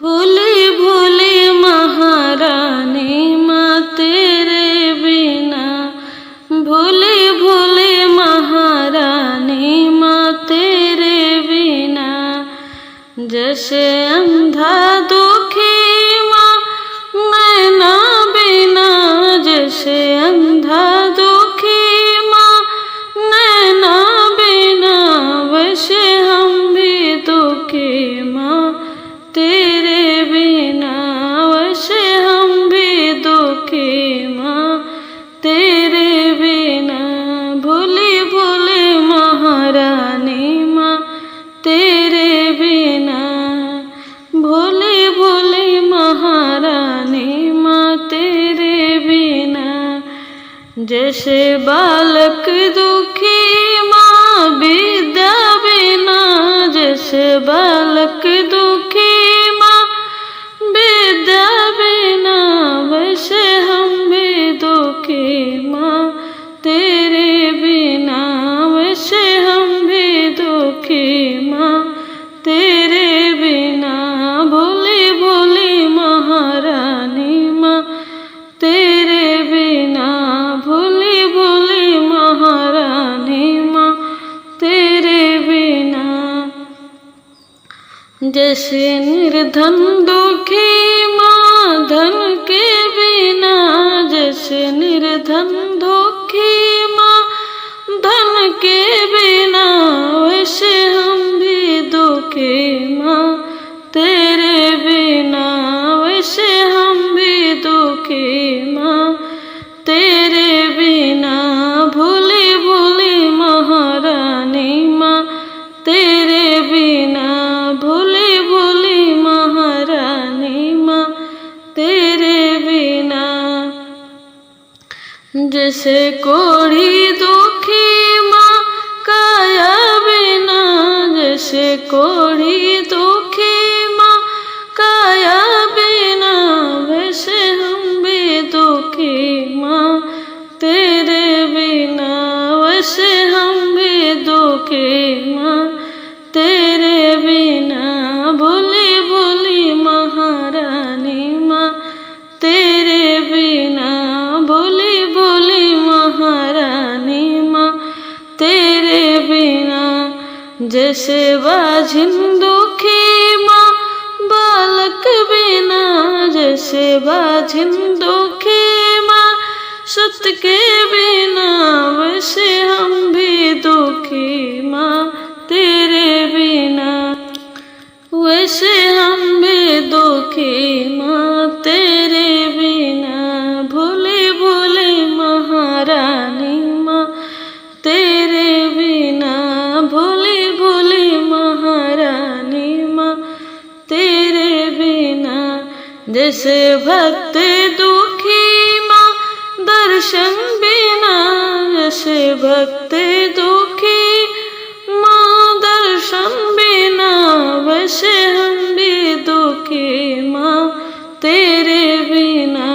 भूले भूले महारानी माँ तेरे बिना, भूले भूले महारानी माँ तेरे बिना। जैसे अंधा दुखी माँ नैना बिना, जैसे अंधा दुखी माँ नैना बिना, वैसे हम भी दुखी माँ तेरे बिना, वैसे हम भी दुखी माँ तेरे बिना। भूली भूली महारानी माँ तेरे बिना, भूली भूली महारानी माँ तेरे बिना। जैसे बालक दुखी माँ विद्या बिना, जैसे बालक दुखी माँ विद्या बिना, वैसे हम भी दुखी माँ तेरे बिना, वैसे हम भी दुखी माँ तेरे बिना। भोली भोली महारानी माँ तेरे बिना, भोली भोली महारानी माँ तेरे बिना। जैसे निर्धन दुखी माँ धन के बिना, जैसे निर्धन दुखी माँ धन के बिना, वैसे हम भी दुखी माँ तेरे बिना, वैसे हम भी दुखी माँ तेरे बिना। भूली भूली महारानी माँ तेरे बिना, भूली भूली महारानी माँ तेरे बिना। जैसे कोढ़ी दुखी माँ काया बिना, जैसे कोढ़ी दुखी माँ काया बिना, वैसे हम भी दुखी माँ तेरे बिना, वैसे हम भी दुखी माँ तेरे बिना। भोली भोली महारानी माँ तेरे बिना, भोली भोली महारानी माँ तेरे बिना। जैसे बाझिन दुखी माँ बालक बिना, जैसे बाझिन दुखी माँ सत के बिना, वैसे हम भी दुखी माँ तेरे बिना, वैसे हम भी दुखी माँ तेरे बिना। भोली भोली महारानी माँ तेरे बिना, भोली भोली महारानी माँ तेरे बिना। जैसे भक्त दुखी माँ दर्शन बिना, जैसे भक्त दुखी माँ दर्शन बिना, वैसे हम भी दुखी माँ तेरे बिना,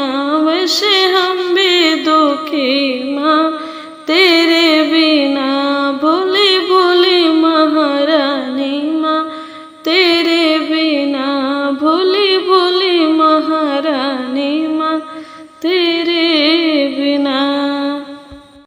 वैसे हम भी दुखी